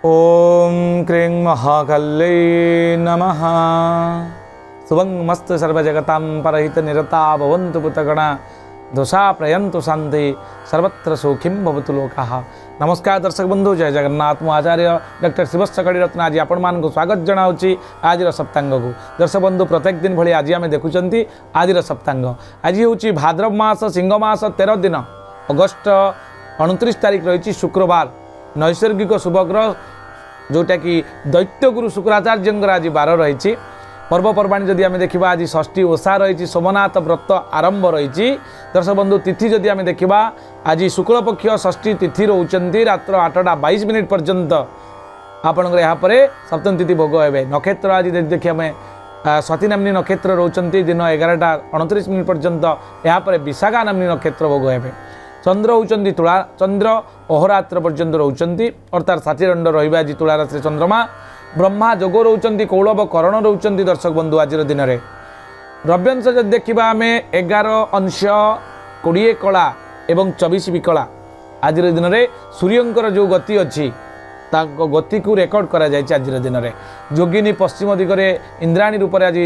ओम क्रीं महाकल्लै नमः। शुभं मस्त सर्वजगतां परहित निरता भवन्तु पुतगणा दोषा प्रयंतु शांति सर्वत्र सुखिं भवतु लोकाः। नमस्कार दर्शक बंधु, जय जगन्नाथ। मु आचार्य डॉक्टर शिवस्ස कड़ीरत्न आज आपण मानक स्वागत जनाऊँगी आज सप्तांग को। दर्शक बंधु प्रत्येक दिन भली आज आम देखुं आज सप्तांग। आज हूँ भाद्रव मास सिंह मास 13 दिन अगस्ट 29 तारीख रही शुक्रवार। नैसर्गिक शुभग्रह जोटा कि दैत्यगुरु शुक्राचार्य आज बार रही। पर्वपर्वाणी जदि आम देखा आज षष्ठी ओषा रही, सोमनाथ व्रत आरंभ रही। दर्शक बंधु तिथि जदि आम देखा आज शुक्लपक्ष षष्ठी तिथि रोचंती रात्र 8:22 पर्यंत आपणकर यहाँ सप्तमी तिथि भोग हे। नक्षत्र आज देखिए आम स्वाति नामनी नक्षत्र रोचंती दिन 11:29 पर्यंत यहाँ विशाखा नामनी नक्षत्र भोग हे। चंद्र होउचंदी तुला, चंद्र अहोरात्र पर्यंत रोचंती अर्थात 60 दंड रही आज तुला राशि चंद्रमा। ब्रह्मा जोग रोचंती, कौलव करण रोचंती। दर्शक बंधु आज दिन में रव्यंश जब देखा आम 11 अंश 20 कला एवं 24 विकला। आज दिन में सूर्यंकर जो गति अच्छी गति को रेकर्ड करा जाए। आज दिन में जोगिनी पश्चिम दिगरे इंद्राणी रूप आज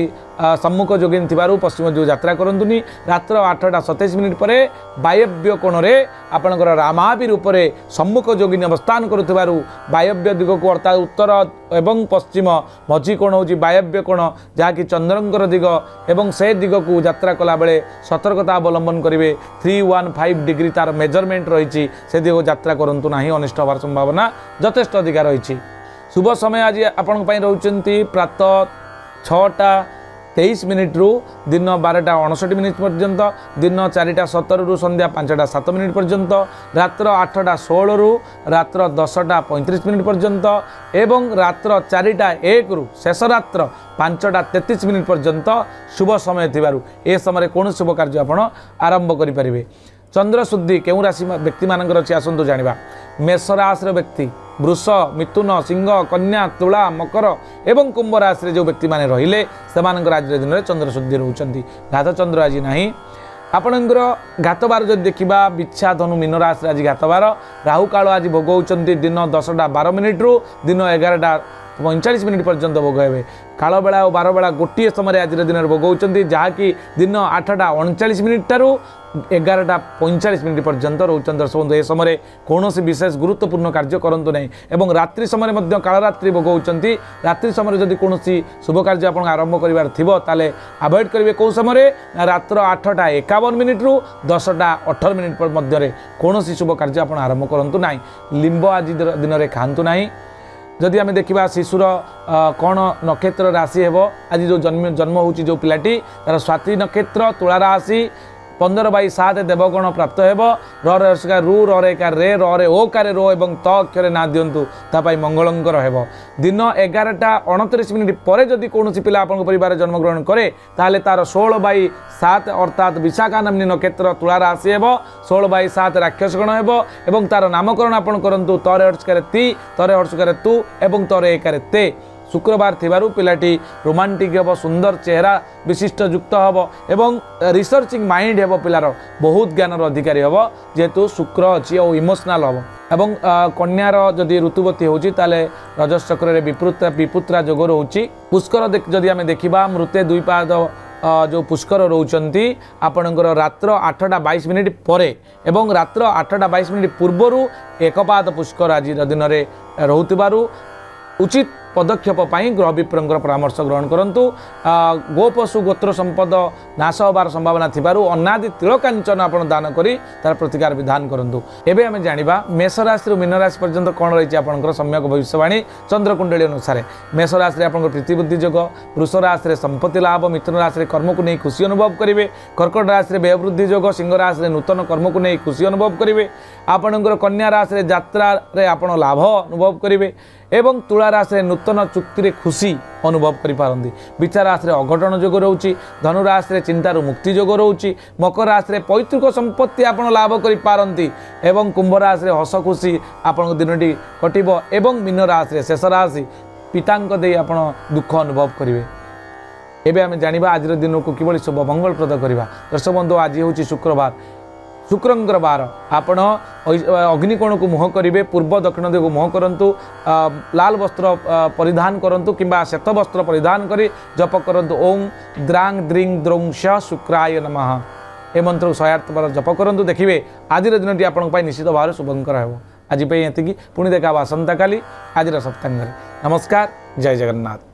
सम्मुख जोगिनी थिबारु पश्चिम जो यात्रा करंतुनी। रात्र 8:27 पर वायव्य कोण में आपणकर रामावि रूप से सम्मुख जोगिनी अवस्थान करुथिबारु वायव्य दिग को अर्थात उत्तर एवं पश्चिम मझी कोण होची वायव्य कोण, जहाँकि चंद्रंकर दिग एवं से दिग को यात्रा कला बेले सतर्कता अवलंबन करेंगे। 315 डिग्री तार मेजरमेंट रही से दिग यात्रा करंतु नाही, अनिष्ट होवार संभावना यथेष्ट अधिक रही। शुभ समय आज आपण रोचंती प्रातः 6:23 रु दिन 12:59 पर्यंत, दिन 4:17 रु संध्या 5:07 पर्यंत, रात्र 8:16 रु रात्र 10:35 पर्यंत एवं रात्र 4:01 रु शेष रात्र 5:33 पर्यंत शुभ समय थिबारु ए समय कौन शुभ कार्य आपण आरंभ करें। चंद्र शुद्धि केउ राशि व्यक्ति मानकर अच्छी आसतु जाना। मेष राशि व्यक्ति वृष, मिथुन, सिंह, कन्या, तुला, मकर एवं कुंभ राशि जो व्यक्ति माने रहिले सेमानकर आज दिन में चंद्र शुद्धि रोचंती। घात चंद्र आज नाही। आपणकर घातबार जब देखा बिच्छा धनु मीन राशि आज घातबार। राहु काल आज भोग होउचंती दिन 10:12 रु दिन 11:45 पर्यंत भोग हे। काल बेला और 12 बेला गोटे समय आज दिन में भोग होउचंती, जहाँकि दिन 8:39 ठारू 11:45 पर्यंत रोचन। दर्शक बंधु ए समय कौन विशेष गुरुत्वपूर्ण कार्य करंतु नहीं। एवं रात्रि समय कालरात्रि भोग होउचंती। रात्रि समय जदि कौन शुभ कार्य आप आरंभ करार थिबो ताले अवॉइड करेंगे। कौन समय रात्र 8:51 रु 10:18 मध्य कौन शुभ कार्य आप आरंभ करंतु नहीं। लिंब आज दिन में खातु नहीं। जदि आम देखा शिशुर कौन नक्षत्र राशि हेब आज जो जन्म हो जो पिलाटी तार स्वाति नक्षत्र तुला राशि 15/7 देवगण प्राप्त हेब। रका रु रेका रे रे ओ कारे रो एवं त अक्षर ना दिंतु तापाई मंगलंकर हेब। दिन 11:29 पर जदि कौन पिला आपन परिवार जन्मग्रहण करे ताले तार 16/7 अर्थात विशाखा नामनी नक्षत्र तुला राशि हेब। 16/7 राक्षसगण हेब एवं तार नामकरण आपन करंतु तरे हर्षकारे ती, तरे हर्षकारे तु एवं तरे एकारे ते। शुक्रवार थिबारु पिलाटी रोमांटिक हेब, सुंदर चेहरा विशिष्ट युक्त हेब एवं रिसर्चिंग माइंड हेब। पिलार बहुत ज्ञानर अधिकारी हेब जेहेतु शुक्र अच्छी और इमोशनाल हेब। एवं कन्यार जदि ऋतुवती होची ताले रजस चक्र रे विपुत्रा जोग रोची। पुष्कर जदि आम देखा मृते 2 पाद जो पुष्कर रोचंती आपणकर रात्र 8:22 पर एवं रात्र 8:22 पूर्वर 1 पाद पुष्कर आज दिन में रोथिबारु उचित पदक्षेप ग्रह विप्रंकर परामर्श ग्रहण करंतु। गोपशु गोत्र संपद नाश होबार संभावना थिबारु अन्नादि तिलकांचन आपण दान करी तार प्रतिकार विधान करंतु। एबे हमें जानिबा मेष राशि मीन राशि पर्यंत कौन रही आपंकर सम्यक भविष्यवाणी चंद्रकुंडली अनुसार। मेष राशि आपंकर प्रीतिबुद्धि जोग, वृष राशि संपत्ति लाभ, मिथुन राशि कर्म को नहीं खुशी अनुभव करेंगे, कर्कट राशि व्ययवृद्धि जोग, सिंह राशि नूतन कर्म को नहीं खुशी अनुभव करेंगे, आपंकर कन्या राशि यात्रा आपण लाभ अनुभव करेंगे एवं तुला राशि नूतन चुक्ति खुशी अनुभव करिपारंती। विचार राशि अघटन जोग रोची, धनु राशि चिंतार मुक्ति जोग रोची, मकर राशि पैतृक संपत्ति आपण लाभ करिपारंती एवं कुंभ राशि हस खुशी आपण दिनटी कटिबो एवं मीन राशि शेष राशि पितांक दे आपण दुख अनुभव करिवे। एबे आम जानिबा आज दिन को किभली शुभ मंगलप्रद करिबा। दर्शक बंधु आज होची शुक्रवार शुक्रंकर बार आपण अग्निकोण को मुह करेंगे पूर्व दक्षिण दिग को मुह करूँ लाल वस्त्र परिधान करूँ कि श्वेत वस्त्र परिधान कर जप करूँ ओं द्रांग द्रिंग द्रौं श शुक्राय नमः ए मंत्र 108 बार जप करूँ देखिए आज दिन आपण निश्चित भाव शुभंकर हो। आज ये पुणी देखा आसंता काली आज सप्तांग। नमस्कार, जय जगन्नाथ।